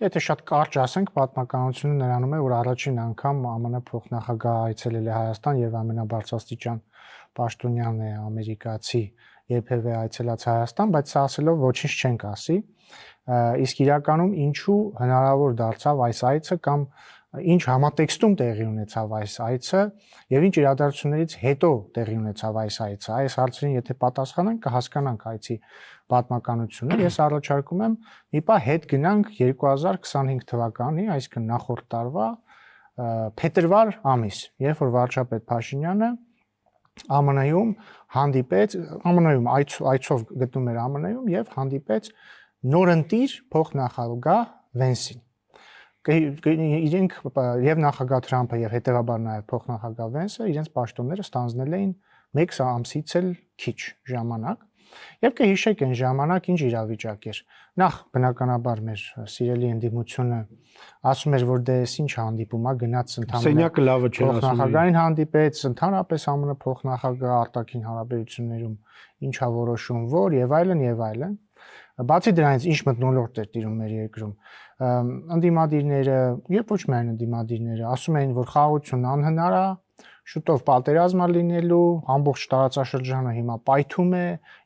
Եթե շատ կարճ ասենք, պատմականությունը նրանում է, որ առաջին անգամ ԱՄՆ փոխնախագահը այցելել է Հայաստան եւ ամենաբարձրաստիճան պաշտոնյան է ամերիկացի երբևէ այցելած Հայաստան, բայց սա ասելով ոչինչ չենք ասի։ Իսկ իրականում ինչու հնարավոր դարձավ այս այցը կամ ինչ համատեքստում տեղի ունեցավ այս այցը եւ ինչ իրադարձություններից հետո տեղի ունեցավ այս այցը։ Այս հարցերին եթե պատասխանենք, կհասկանանք այցի պատմականությունը։ Ես առաջարկում եմ մի պահ հետ գնանք 2025 թվականի, այսինքն նախորդ տարվա փետրվար ամիս, երբ որ վարչապետ Փաշինյանը ԱՄՆ-ում հանդիպեց, ԱՄՆ-ում այցով գտնում էր ԱՄՆ-ում եւ հանդիպեց նորընտիր փոխնախագահ Վենսին։ Իրենք եւ նախագահ Թրամփը եւ հետեւաբար նաեւ փոխնախագահ Վենսը իրենց պաշտոնները ստանձնել էին 1 ամսից էլ քիչ ժամանակ եւ կհիշեք այն ժամանակ ինչ իրավիճակ էր։ Նախ բնականաբար մեր սիրելի ընդդիմությունը ասում էր, որ դե էս ինչ հանդիպում է, գնաց Սենյակը լավը չէր ասում։ Փոխնախագահին հանդիպեց, ընդհանրապես ԱՄՆ փոխնախագահ արտաքին հարաբերություններում ինչա որոշում որ եւ այլն եւ այլն։ Բացի դրանից ինչ մթնոլորտ էր տիրում մեր երկրում։ Ընդդիմադիրները եւ ոչ միայն ընդդիմադիրները ասում էին, որ խաղաղությունն անհնար է, շուտով պատերազմ է լինելու, ամբողջ տարածաշրջանը հիմա պայթում է,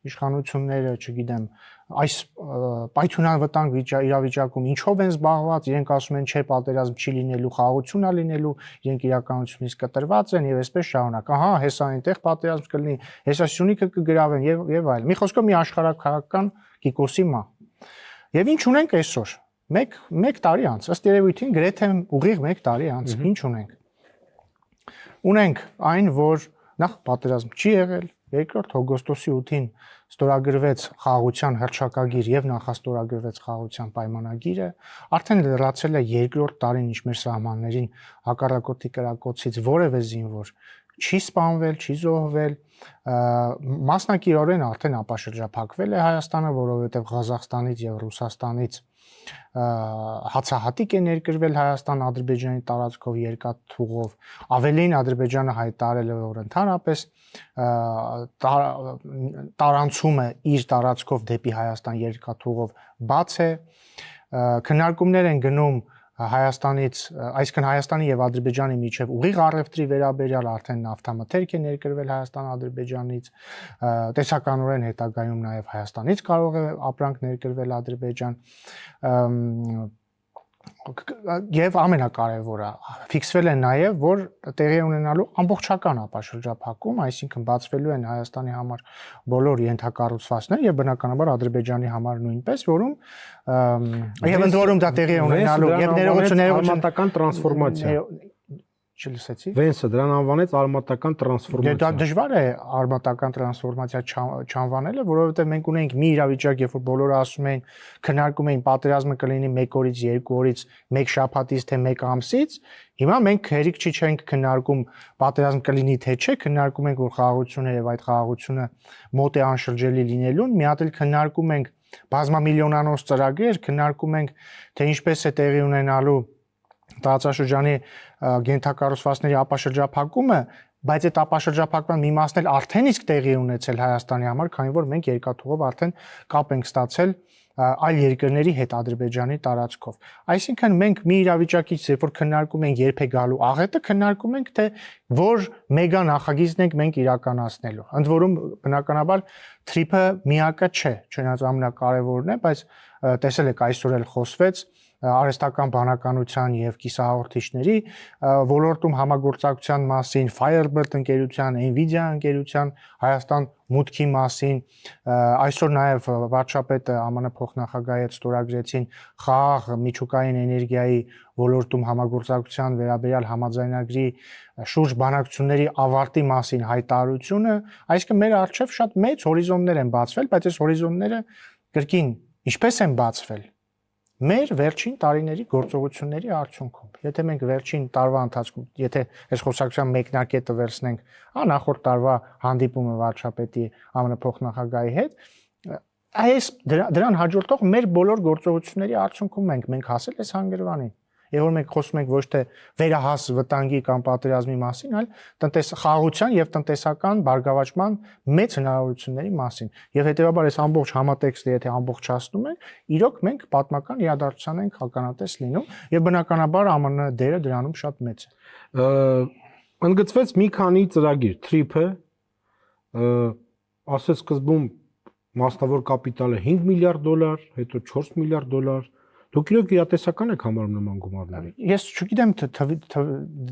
իշխանությունները, չգիտեմ, այս պայթունավտանգ իրավիճակում ինչով են զբաղված, իրենք ասում են, չէ, պատերազմ չի լինելու, խաղաղություն է լինելու, իրենք իրականությունից կտրված են եւ այսպես շարունակ։ Ահա, հեսա այնտեղ պատերազմ կլինի, հեսա Սյունիքը կգրավեն եւ այլն։ Մի խոսքով մի աշխարհաքաղաքական կիկոսի մա։ Եվ ինչ ունենք այսօր։ 1 տարի անց, ըստ երևույթին գրեթե ուղիղ 1 տարի անց, ինչ ունենք։ Ունենք այն, որ նախ պատերազմ չի եղել, երկրորդ օգոստոսի 8-ին ստորագրվեց խաղաղության հռչակագիր եւ նախաստորագրվեց խաղաղության պայմանագիրը, արդեն լրացել է երկրորդ տարին, ինչ մեր սահմաններին հակառակորդի կրակոցից որևէ զինվոր չի սպանվել, չի զոհվել, մասնակիորեն արդեն ապաշրջափակվել է Հայաստանը, որովհետև Ղազախստանից եւ Ռուսաստանից հացահատիկ է ներկրվել Հայաստան Ադրբեջանի տարածքով երկաթուղով, ավելին Ադրբեջանը հայտարարել է, որ ընդհանրապես տարանցումը իր տարածքով դեպի Հայաստան երկաթուղով բաց է, քննարկումներ են գնում Հայաստանից, այսինքն Հայաստանի եւ Ադրբեջանի միջև ուղիղ առևտրի վերաբերյալ արդեն նավթամթերք է ներկրվել Հայաստան-Ադրբեջանից, տեսականորեն հետագայում նաեւ Հայաստանից կարող է ապրանք ներկրվել Ադրբեջան, եւ ամենակարևորը ֆիքսվել է նաեւ, որ տեղի ունենալու ամբողջական ապաշրջափակում, այսինքն բացվելու են Հայաստանի համար բոլոր ենթակառուցվածքները եւ բնականաբար Ադրբեջանի համար նույնպես, որում եւ ընդ որում դա տեղի ունենալու եւ ներողություն տրանսֆորմացիա չլսեցի։ Վենսը դրան անվանեց արմատական տրանսֆորմացիա։ Դա դժվար է արմատական տրանսֆորմացիա չանվանելը, որովհետև մենք ունենք մի իրավիճակ, երբ որ բոլորը ասում էին, քննարկում էին պատերազմը կլինի 1 օրից, 2 օրից, 1 շաբաթից թե 1 ամսից, հիմա մենք հերիք չի չենք քննարկում պատերազմ կլինի թե չէ, քննարկում ենք, որ խաղաղությունը եւ այդ խաղաղությունը մոտ է անշրջելի լինելուն, մի հատ էլ քննարկում ենք բազմամիլիոնանոց ծրագրեր, քննարկում ենք, թե ինչպես է տեղի ունենալու տարածաշրջանի գենթակառուցվածքների ապաշրջափակումը, բայց այդ ապաշրջափակման մի մասն էլ արդեն իսկ տեղի ունեցել Հայաստանի համար, քանի որ մենք երկաթուղով արդեն կապ ենք ստացել այլ երկրների հետ Ադրբեջանի տարածքով։ Այսինքն մենք մի իրավիճակից, երբ որ քննարկում ենք երբ է գալու աղետը, քննարկում ենք թե որ մեգա նախագիծն ենք մենք իրականացնելու։ Ընդ որում բնականաբար թրիփը միակը չէ, չնայած ամենակարևորն է, բայց տեսել եք այսօր էլ խոսվեց արհեստական բանականության եւ կիսահաղորդիչների ոլորտում համագործակցության մասին, Firebird ընկերության, Nvidia ընկերության Հայաստան մուտքի մասին, այսօր նաեւ վարչապետը ԱՄՆ փոխնախագահի հետ ստորագրեցին խաղաղ միջուկային էներգիայի ոլորտում համագործակցության վերաբերյալ համաձայնագրի շուրջ բանակցությունների ավարտի մասին հայտարարությունը, այսինքն մեր առջև շատ մեծ հորիզոններ են բացվել, բայց այս հորիզոնները կրկին ինչպես են բացվել մեր վերջին տարիների գործողությունների արդյունքում։ Եթե մենք վերջին տարվա ընթացքում, եթե այս խոսակցության մեկնակետը վերցնենք, նախորդ տարվա հանդիպումը վարչապետի ԱՄՆ փոխնախագահի հետ, այս դրան հաջորդող մեր բոլոր գործողությունների արդյունքում մենք հասել այս հանգրվանին։ Եվ որ մենք խոսում ենք ոչ թե վերահաս վտանգի կամ պատերազմի մասին, այլ խաղաղության եւ տնտեսական բարգավաճման մեծ հնարավորությունների մասին։ Եվ հետեւաբար այս ամբողջ համատեքստը, եթե ամբողջացնում ենք, իրոք մենք պատմական իրադարձության ենք ականատես լինում եւ բնականաբար ԱՄՆ դերը դրանում շատ մեծ է։ Ընդգծվեց մի քանի ծրագիր, TRIP-ը, ասես սկզբում մասնավոր կապիտալը $5 միլիարդ, հետո $4 միլիարդ։ Դուք իրոք իրատեսական եք համարում նման գումարները։ Ես չգիտեմ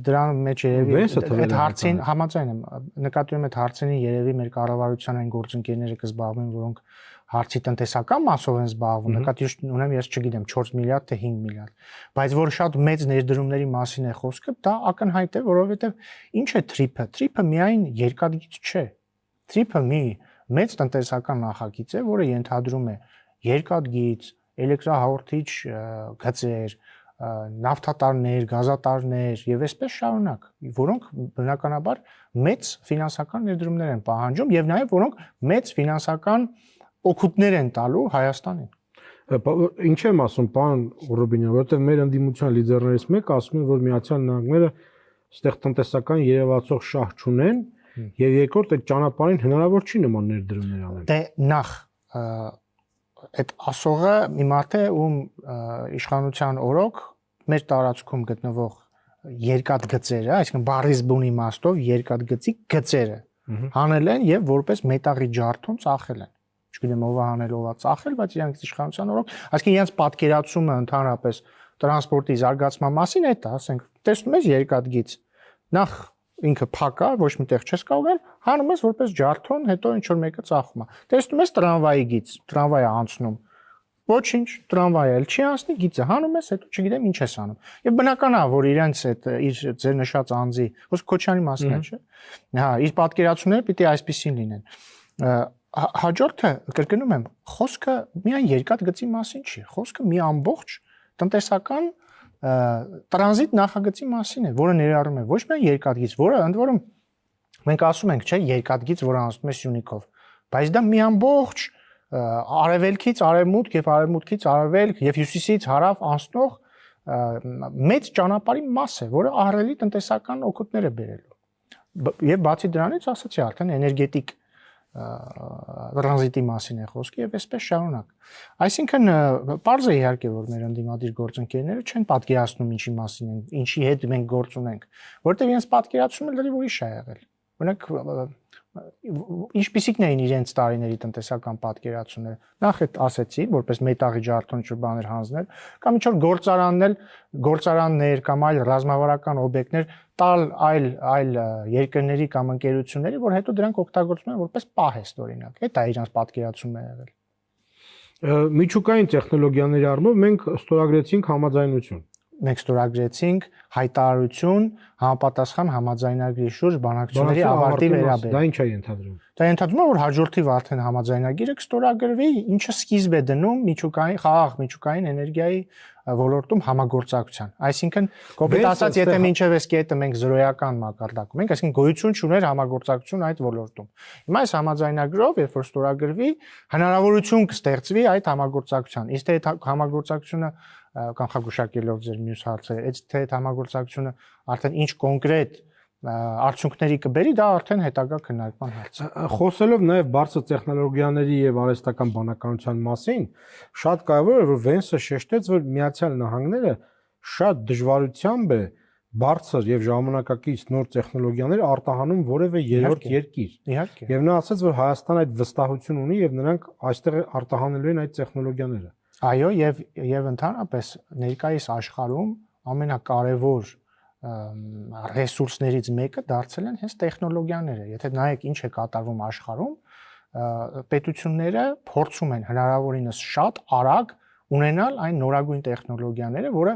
դրան մեջ երևի այդ հարցին համաձայն եմ, նկատի ունեմ այդ հարցին երևի մեր կառավարության այն գործընկերները կզբաղվեն, որոնք հարցի տնտեսական մասով են զբաղվում, նկատի ունեմ ես չգիտեմ 4 միլիարդ թե 5 միլիարդ, բայց որ շատ մեծ ներդրումների մասին է խոսքը, դա ակնհայտ է, որովհետև ինչ է TRIP-ը։ TRIP-ը միայն երկաթգիծ չէ։ TRIP-ը մի մեծ տնտեսական նախագիծ է, որը ենթադրում է երկաթգիծ, էլեկտրահաղորդիչ գծեր, նավթատարներ, գազատարներ եւ այսպես շարունակ, որոնք բնականաբար մեծ ֆինանսական ներդրումներ են պահանջում եւ նաեւ որոնք մեծ ֆինանսական օգուտներ են տալու Հայաստանին։ Ինչ եմ ասում, պարոն Ռուբինյան, որովհետեւ մեր ընդդիմության լիդերներից մեկը ասում է, որ Միացյալ Նահանգները այստեղ տնտեսական երևացող շահ չունեն եւ երկրորդ այդ ճանապարհին հնարավոր չի նման ներդրումներ անել։ Դե նախ այդ ասողը մի մարդ է, ում իշխանության օրոք մեր տարածքում գտնվող երկաթգծերը, այսինքն բառից բուն իմաստով երկաթգծի գծերը հանել են եւ որպես մետաղի ջարդում ծախել են։ Չգիտեմ ով է հանել, ով է ծախել, բայց իրանք իշխանության օրոք, այսինքն իրենց պատկերացումը ընդհանրապես տրանսպորտի զարգացման մասին է դա, ասենք, տեսնում ես երկաթգիծ։ Նախ ինքը փակ է, ոչ միտեղ չես կարող, հանում ես որպես ջարդոն, հետո ինչ որ մեկը ծախում է։ Տեսնում ես տրամվայի գիծ, տրամվայը անցնում։ Ոչինչ, տրամվայը էլ չի անցնի, գիծը հանում ես, հետո չգիտեմ ինչ ես անում։ Եվ բնական է, որ իրենց այդ իր ձեր նշած անձի, ոսկ Քոչյանի մասն է, չէ՞։ Հա, իր պատկերացումները պիտի այսպեսին լինեն։ Հաջորդը, կրկնում եմ, խոսքը միայն երկաթգծի մասին չի, խոսքը մի ամբողջ տնտեսական տրանզիտ նախագծի մասին է, որը ներառում է ոչ միայն երկաթգիծ, որը ընդ որում մենք ասում ենք, չէ, երկաթգիծ, որը անցնում է Սյունիքով, բայց դա մի ամբողջ արևելքից արևմուտք եւ արևմուտքից արևելք եւ հյուսիսից հարավ անցնող մեծ ճանապարհի մաս է, որը ահռելի տնտեսական օգուտներ է բերելու։ Եվ բացի դրանից ասացի արդեն էներգետիկ տրանզիտի մասին է խոսքը եւ այսպես շարունակ։ Այսինքն պարզ է իհարկե, որ մեր ընդդիմադիր գործընկերները չեն պատկերացնում ինչի մասին են, ինչի հետ մենք գործ ունենք, որտեղ իրենց պատկերացումը լրիվ ուրիշ է եղել։ Օրինակ ինչպիսիքն էին իրենց տարիների տնտեսական պատկերացումները։ Նախ այդ ասեցի, որպես մետաղի ջարդոն ինչ-որ բաներ հանձնել, կամ ինչ-որ գործարաններ կամ այլ ռազմավարական օբյեկտներ տալ այլ երկրների կամ ընկերությունների, որ հետո դրանք օգտագործում են որպես պահեստ օրինակ։ Դա է իրանց պատկերացումը եղել։ Միջուկային տեխնոլոգիաների առումով մենք ստորագրեցինք համաձայնություն։ Մենք ստորագրեցինք հայտարարություն համապատասխան համաձայնագրի շուրջ բանակցությունների ավարտի վերաբերյալ։ Դա ինչ է ենթադրում։ Դա ենթադրում է, որ հաջորդիվ արդեն համաձայնագիրը կստորագրվի, ինչը սկիզբ է դնում միջուկային խաղաղ միջուկային էներգիայի ոլորտում համագործակցության։ Այսինքն, կոպիտ ասած, եթե մինչև այս կետը մենք զրոյական մակարդակում ենք, այսինքն գոյություն չուներ համագործակցություն այդ ոլորտում։ Հիմա այս համաձայնագրով, երբ որ ստորագրվի, հնարավորություն կստեղծվի այդ համագործակցության։ Իսկ թե այդ համագործակցությունը կանխագուշակելով ձեր մյուս հարցերը, այդ համագործակցությունը արդեն ինչ կոնկրետ արդյունքների կբերի, դա արդեն հետագա քննարկման հարց է։ Խոսելով նաև բարձր տեխնոլոգիաների եւ արհեստական բանականության մասին, շատ կարևոր է, որ Վենսը շեշտեց, որ Միացյալ Նահանգները շատ դժվարությամբ է բարձր եւ ժամանակակից նոր տեխնոլոգիաներ արտահանում որևէ երրորդ երկիր։ Իհարկե։ Եվ նա ասաց, որ Հայաստանը այդ վստահություն ունի եւ նրանք այստեղ արտահանելու են այդ տեխնոլոգիաները։ Այո, եւ ընդհանրապես ներկայիս աշխարհում ամենակարևոր ռեսուրսներից մեկը դարձել են հենց տեխնոլոգիաները։ Եթե նայեք ինչ է կատարվում աշխարհում, պետությունները փորձում են հնարավորինս շատ արագ ունենալ այն նորագույն տեխնոլոգիաները, որը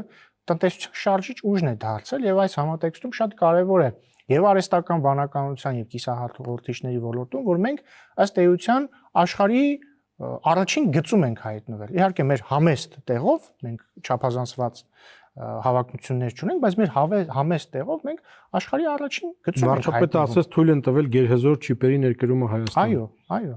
տնտեսության շարժիչ ուժն է դարձել եւ այս համատեքստում շատ կարեւոր է եւ արհեստական բանականության եւ կիսահաղորդիչների ոլորտում, որ մենք ըստ էության աշխարհի առաջին գծում ենք հայտնվել։ Իհարկե մեր համեստ տեղով մենք չափազանցված հավակնություններ չունենք, բայց մեր համեստ տեղով մենք աշխարհի առաջին գծում ենք հայտնվել։ Վարչապետը ասաց թույլ են տվել գերհզոր չիպերի ներկրումը Հայաստանում։ Այո։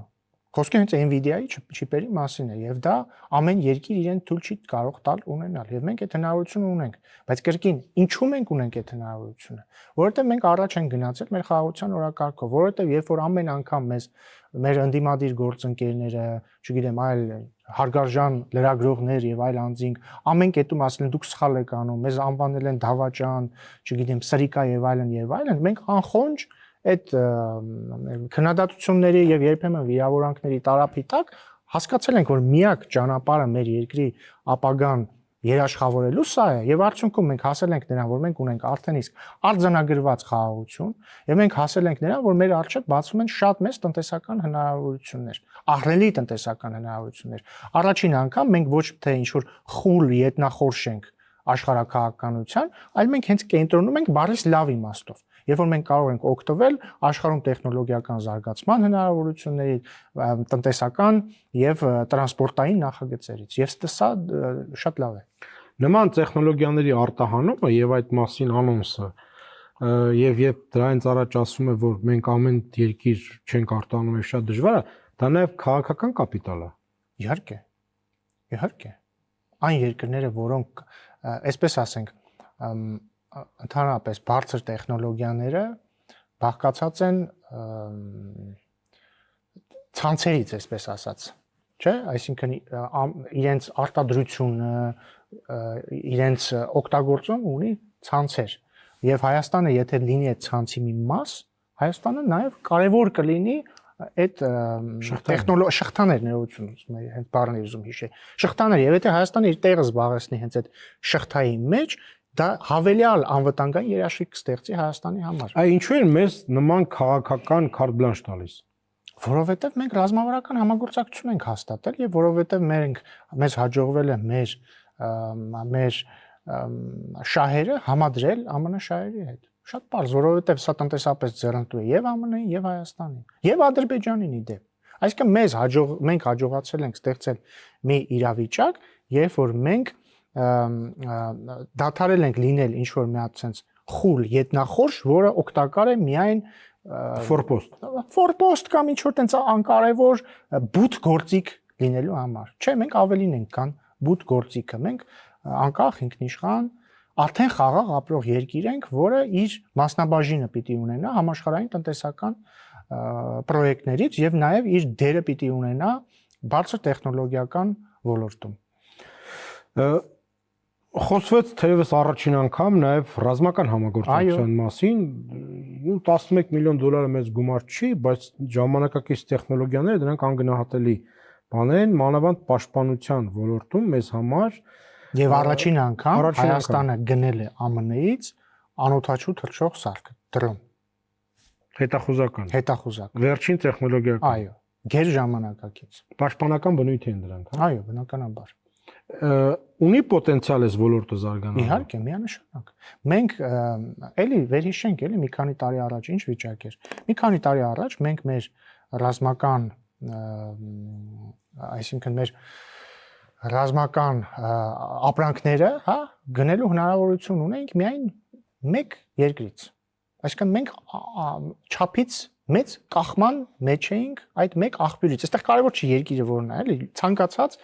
Խոսքը հենց Nvidia-ի չիպերի մասին է եւ դա ամեն երկիր իրեն թույլ չի կարող տալ ունենալ եւ մենք այդ հնարավորությունը ունենք, բայց կրկին ինչու մենք ունենք այդ հնարավորությունը, որովհետեւ մենք առաջ ենք գնացել մեր խաղաղության օրակարգով, որովհետեւ երբ որ ամեն անգամ մեր ընդդիմադիր գործընկերները, չգիտեմ, այլ հարգարժան լրագրողներ եւ այլ անձինք ամեն կետում ասել են դուք սխալ եք անում, մեզ անվանել են դավաճան, չգիտեմ, սրիկա եւ այլն, մենք անխոնջ այդ քննադատությունների եւ երբեմն վիրավորանքների տարափի տակ հասկացել ենք, որ միակ ճանապարհը մեր երկրի ապագան երաշխավորելու սա է եւ արդյունքում մենք հասել ենք նրան, որ մենք ունենք արդեն իսկ արձանագրված խաղաղություն եւ մենք հասել ենք նրան, որ մեր առջեւ բացվում են շատ մեծ տնտեսական հնարավորություններ, ահռելի տնտեսական հնարավորություններ։ Առաջին անգամ մենք ոչ թե ինչ որ խուլ ետնախորշ ենք աշխարհակահաղականության, այլ մենք հենց կենտրոնում ենք բառից լավ իմաստով։ Երբ որ մենք կարող ենք օգտվել աշխարհում տեխնոլոգիական զարգացման հնարավորությունների, տնտեսական եւ տրանսպորտային նախագծերից, եւ սա շատ լավ է։ Նման տեխնոլոգիաների արտահանումը եւ այդ մասին անոնսը եւ երբ դրանից առաջ ասում է, որ մենք ամեն երկիր չենք արտահանում եւ շատ դժվար է, դա նաեւ քաղաքական կապիտալ է։ Իհարկե։ Այն երկրները, որոնք, այսպես ասենք, ընդհանրապես բարձր տեխնոլոգիաները բաղկացած են ցանցերից, այսպես ասած, չէ՞, այսինքն իրենց արտադրությունը, իրենց օգտագործում ունի ցանցեր։ Եվ Հայաստանը, եթե լինի այդ ցանցի մի մաս, Հայաստանը նաև կարևոր կլինի այդ շղթաներ ներողություն, հենց բառն եմ ուզում հիշել։ Շղթաներ, եւ եթե Հայաստանը իր տեղը զբաղեցնի հենց այդ շղթայի մեջ, դա հավելյալ անվտանգային երաշխիք կստեղծի Հայաստանի համար։ Այ ինչու են մեզ նման քաղաքական կարտ բլանշ տալիս։ Որովհետև մենք ռազմավարական համագործակցություն ենք հաստատել եւ որովհետև մեզ հաջողվել է մեր շահերը համադրել ԱՄՆ շահերի հետ։ Շատ པարզ, որովհետև սա տնտեսապես ձեռնտու է եւ ԱՄՆ-ին, եւ Հայաստանին, եւ Ադրբեջանին իդեպ։ Այսինքն մենք հաջողացել ենք ստեղծել մի իրավիճակ, երբ որ մենք դադարել ենք լինել ինչ որ մի հատ sense խուլ ետնախորշ, որը օգտակար է միայն ֆորպոստ կամ ինչ որ տենց անկարևոր բութ գործիք լինելու համար։ Չէ, մենք ավելին ենք, քան բութ գործիքը։ Մենք անկախ ինքնիշխան արդեն խաղաղ ապրող երկիր ենք, որը իր մասնաբաժինը պիտի ունենա համաշխարհային տնտեսական պրոյեկտներից եւ նաեւ իր դերը պիտի ունենա բարձր տեխնոլոգիական ոլորտում։ Խոսվեց թերևս առաջին անգամ նաև ռազմական համագործակցության մասին, 11 միլիոն դոլարը մեծ գումար չի, բայց ժամանակակից տեխնոլոգիաները դրանք անգնահատելի բաներ են, մանավանդ պաշտպանության ոլորտում մեզ համար եւ առաջին անգամ Հայաստանը գնել է ԱՄՆ-ից անօթաչու թռչող սարք, դրոն։ Հետախուզական։ Վերջին տեխնոլոգիական։ Այո, գեր ժամանակակից։ Պաշտպանական բնույթ են դրանք, հա։ Այո, բնականաբար։ Ունի պոտենցիալ է ոլորտը զարգանալու։ Իհարկե, միանշանակ։ Մենք էլի վերհիշենք, էլի մի քանի տարի առաջ ինչ վիճակ էր։ Մի քանի տարի առաջ մենք մեր ռազմական, այսինքն մեր ռազմական ապրանքները, հա, գնելու հնարավորություն ունենք միայն մեկ երկրից։ Այսինքն մենք չափից մեծ կախման մեջ էինք այդ մեկ աղբյուրից։ Այստեղ կարևոր չի երկիրը որն է, էլի, ցանկացած,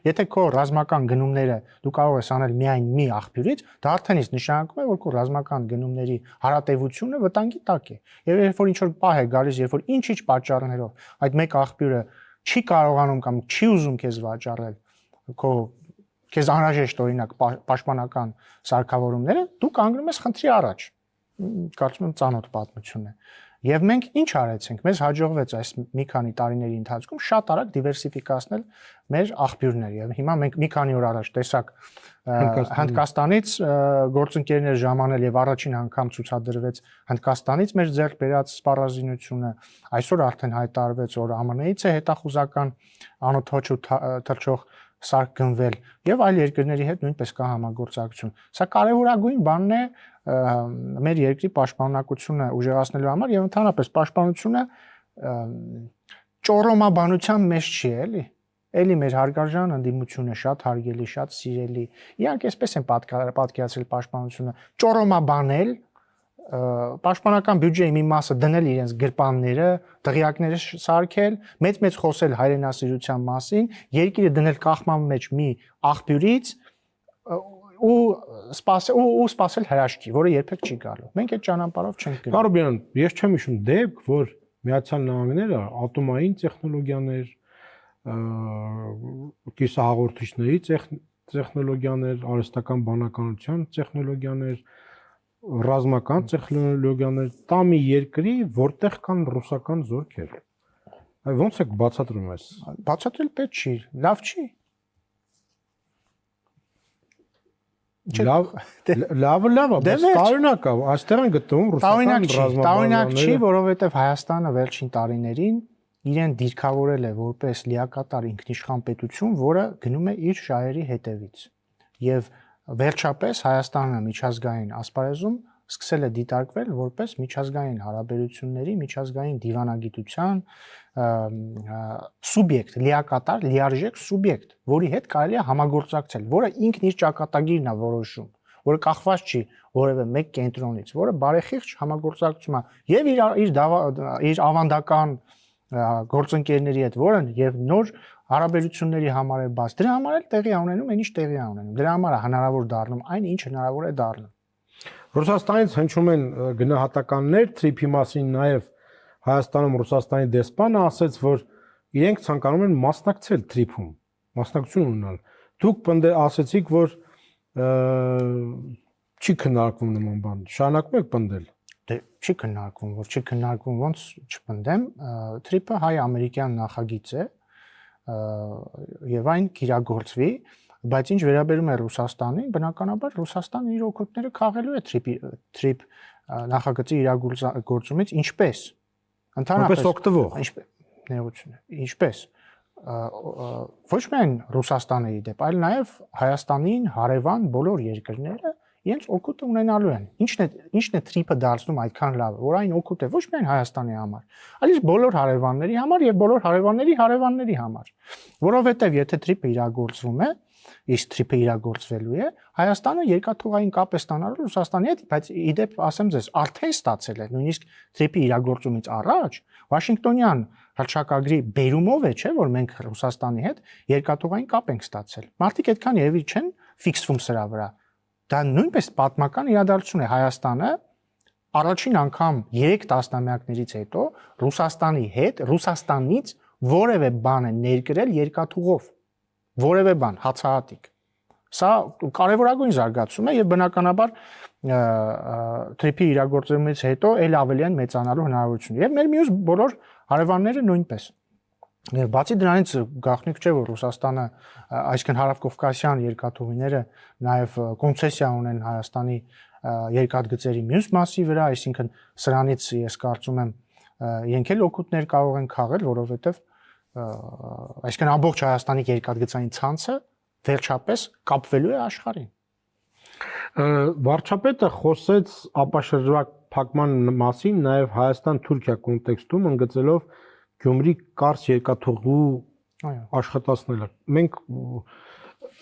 եթե քո ռազմական գնումները դու կարող ես անել միայն մի աղբյուրից, դա արդեն իսկ նշանակում է, որ քո ռազմական գնումների հարատևությունը վտանգի տակ է։ Եվ երբ որ ինչ-որ պահ է գալիս, երբ որ ինչ-ինչ պատճառներով այդ մեկ աղբյուրը չի կարողանում կամ չի ուզում քեզ վաճառել քեզ անհրաժեշտ օրինակ պաշտպանական սարքավորումները, դու կանգնում ես խնդրի առաջ։ Կարծում եմ ծանոթ պատմություն է։ Եվ մենք ինչ արեցինք, մեզ հաջողվեց այս մի քանի տարիների ընթացքում շատ արագ դիվերսիֆիկացնել մեր աղբյուրները եւ հիմա մենք մի քանի օր առաջ տեսակ Հնդկաստանից գործընկերներ ժամանել եւ առաջին անգամ ցուցադրվեց Հնդկաստանից մեր ձեռք բերած սպառազինությունը, այսօր արդեն հայտարարվեց, որ ԱՄՆ-ից է հետախուզական անօթաչու թռչող սարք գնվել եւ այլ երկրների հետ նույնպես կա համագործակցություն։ Սա կարևորագույն բանն է մեր երկրի պաշտպանունակությունը ուժեղացնելու համար եւ ընդհանրապես պաշտպանությունը ճոռոմաբանության մեջ չի, էլի։ Էլի մեր հարգարժան ընդդիմությունը շատ հարգելի, շատ սիրելի։ Իհարկե, այսպես են պատկերացրել պաշտպանությունը ճոռոմաբանել պաշտպանական բյուջեի մի մասը դնել իրենց գրպանները, դղյակները սարքել, մեծ խոսել հայրենասիրության մասին, երկիրը դնել կախման մեջ մի աղբյուրից ու սպասել հրաշքի, որը երբեք չի գալու։ Մենք այդ ճանապարհով չենք գնա։ Կարոբյան, ես չեմ հիշում դեպք, որ Միացյալ Նահանգները ատոմային տեխնոլոգիաներ, կիսահաղորդիչների տեխնոլոգիաներ, արհեստական բանականության տեխնոլոգիաներ, ռազմական տեխնոլոգիաներ տա մի երկրի, որտեղ կան ռուսական զորքեր։ Ոնց եք բացատրում այս։ Բացատրել պետք չի, լավ չի։ Լավը, բայց տարօրինակ է, այստեղ են գտնվում ռուսական ռազմաբազաները։ Տարօրինակ չի, որովհետև Հայաստանը վերջին տարիներին իրեն դիրքավորել է որպես լիակատար ինքնիշխան պետություն, որը գնում է իր շահերի հետևից։ Եվ վերջապես Հայաստանը միջազգային ասպարեզում սկսել է դիտարկվել որպես միջազգային հարաբերությունների, միջազգային դիվանագիտության սուբյեկտ, լիակատար, լիարժեք սուբյեկտ, որի հետ կարելի է համագործակցել, որը ինքն իր ճակատագիրն է որոշում, որը կախված չի որևէ մեկ կենտրոնից, որը բարեխիղճ համագործակցում է եւ իր ավանդական գործընկերների հետ, որն եւ նոր հարաբերությունների համար է բաց։ Դրա համար էլ տեղի ունենում այն ինչ տեղի ունենում։ Դրա համար է հնարավոր դառնում այն ինչ հնարավոր է դառնում։ Ռուսաստանից հնչում են գնահատականներ թրիփի մասին, նաև Հայաստանում Ռուսաստանի դեսպանը ասաց, որ իրենք ցանկանում են մասնակցել թրիփում, մասնակցություն ունենալ։ Դուք ասացիք, որ չի քննարկվում նման բան։ Շարունակում եք պնդել։ Դե չի քննարկվում, որ չի քննարկվում, ոնց չպնդեմ, թրիփը հայ-ամերիկյան նախագիծ է եւ այն կիրագործվի, բայց ինչ վերաբերում է Ռուսաստանին, բնականաբար Ռուսաստանը իր օգուտները քաղելու է թրիփ նախագծի իրագործումից, ինչպես Որպես օգտվող, ինչպես ոչ միայն Ռուսաստանը ի դեպ, այլ նաև Հայաստանին հարևան բոլոր երկրները իրենց օգուտը ունենալու են։ Ինչն է թրիփը դարձնում այդքան լավ, որ այն օգուտ է ոչ միայն Հայաստանի համար, այլ բոլոր հարևանների համար եւ բոլոր հարևանների համար, որովհետեւ եթե թրիփը իրագործվում է, իսկ թրիփը իրագործվելու է, Հայաստանը երկաթուղային կապ է ստանալու Ռուսաստանի հետ, բայց ի դեպ ասեմ ձեզ, արդեն ստացել է, նույնիսկ թրիփի իրագործումից առաջ Վաշինգտոնյան հռչակագրի բերումով է, չէ՞, որ մենք Ռուսաստանի հետ երկաթուղային կապ ենք ստացել։ Մարդիկ այդքան երևի չեն ֆիքսվում սրա վրա։ Դա նույնպես պատմական իրադարձություն է Հայաստանը առաջին անգամ 3 տասնամյակներից հետո Ռուսաստանի հետ, Ռուսաստանից որևէ բան է ներկրել երկաթուղով, որևէ բան, հացահատիկ։ Սա կարևորագույն զարգացում է եւ բնականաբար թրիփի իրագործումից հետո ել ավելի են մեծանալու հնարավորությունը եւ մեր մյուս բոլոր հարևանները նույնպես։ Եվ բացի դրանից գաղտնիք չէ, որ Ռուսաստանը, այսինքն հարավկովկասյան երկաթուղիները նաև կոնցեսիա ունեն Հայաստանի երկաթգծերի մյուս մասի վրա, այսինքն սրանից ես կարծում եմ իրենք էլ օգուտներ կարող են քաղել, որովհետև այսինքն ամբողջ Հայաստանի երկաթգծային ցանցը վերջապես կապվելու է աշխարհին։ Վարչապետը խոսեց ապաշրջակ փակման մասին նաև Հայաստան-Թուրքիա կոնտեքստում, ընդգծելով Գյումրի կարճ երկաթուղու աշխատացնելը։ Մենք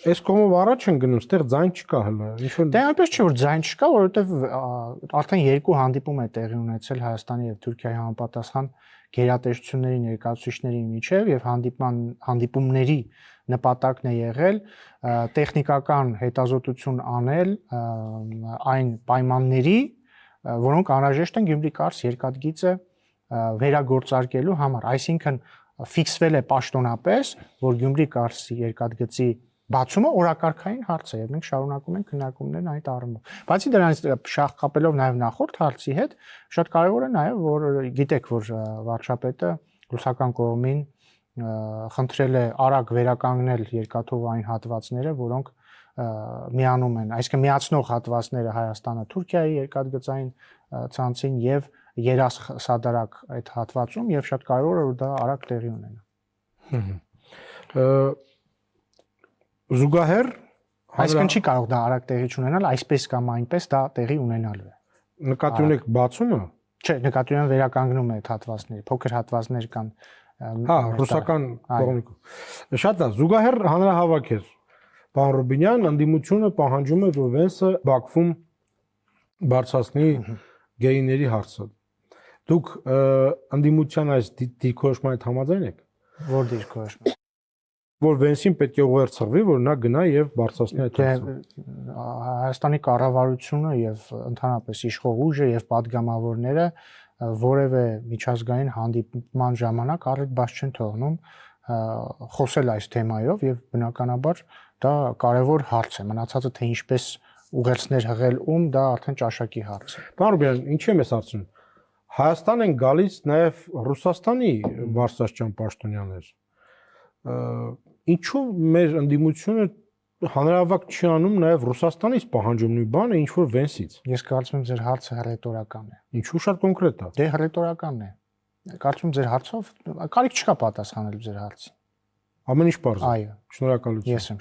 այս կողմով առաջ են գնում, այդտեղ ձայն չկա հələ։ Դե այնպես չէ, որ ձայն չկա, որովհետև արդեն երկու հանդիպում է տեղի ունեցել Հայաստանի եւ Թուրքիայի համապատասխան գերատեսչությունների ներկայացուցիչների միջև եւ հանդիպումների նպատակն է եղել տեխնիկական հետազոտություն անել այն պայմանների, որոնք անհրաժեշտ են Գյումրի կարճ երկաթգիծը վերագործարկելու համար, այսինքն ֆիքսվել է պաշտոնապես, որ Գյումրի կարճ երկաթգծի բացումը օրակարգային հարց է եւ մենք շարունակում ենք քննարկումներն այդ առումով։ Բացի դրանից շահկապելով նաեւ նախորդ հարցի հետ, շատ կարեւոր է նաեւ, որ գիտեք, որ վարչապետը ռուսական կողմին խնդրել է արագ վերականգնել երկաթուղային հատվածները, որոնք միանում են, այսինքն միացնող հատվածները Հայաստանը Թուրքիայի երկաթգծային ցանցին եւ երասադարակ այդ հատվածում եւ շատ կարեւոր է որ դա արագ տեղի ունենա։ Զուգահեռ այսինքն չի կարող դա արագ տեղի չունենալ, այսպես կամ այնպես դա տեղի ունենալու է։ Նկատի ունեք բացումը։ Չէ, նկատի ունեմ վերականգնում է այդ հատվածները, փոքր հատվածներ կան։ Հա, ռուսական կողմից։ Շատ է, զուգահեռ հանրահավաք էր։ Պարոն Ռուբինյան, ընդդիմությունը պահանջում է, որ Վենսը Բաքվում բարձրացնի գեյների հարցը։ Դուք ընդդիմության այս դիրքորոշման հետ համաձայն եք, Որ դիրքորոշում։ որ Վենսին պետք է ուղերձվի, որ նա գնա եւ բարձրացնի այդ հարցը։ Հայաստանի կառավարությունը եւ ընդհանրապես իշխող ուժը եւ падգամավորները որևէ միջազգային հանդիպման ժամանակ առիթ բաց չեն թողնում խոսել այս թեմայով եւ բնականաբար դա կարեւոր հարց է։ Մնացածը թե ինչպես ուղերձներ հղել դա արդեն ճաշակի հարց է։ Պարոն Ռուբյան, ինչի՞ եմ ես հարցնում։ Հայաստան են գալիս նաեւ Ռուսաստանի բարձրաստիճան պաշտոնյաներ։ Ինչու մեր ընդդիմությունը հանրավակ չի անում նաեւ Ռուսաստանից պահանջում նույն բանը, ինչ որ Վենսից։ Ես կարծում եմ ձեր հարցը հռետորական է։ Ինչու շատ կոնկրետ է։ Դե հռետորական է։ Կարծում ձեր հարցով կարիք չկա պատասխանել ձեր հարցին։ Ամեն ինչ բարձր։ Այո, Շնորհակալություն։ ես եմ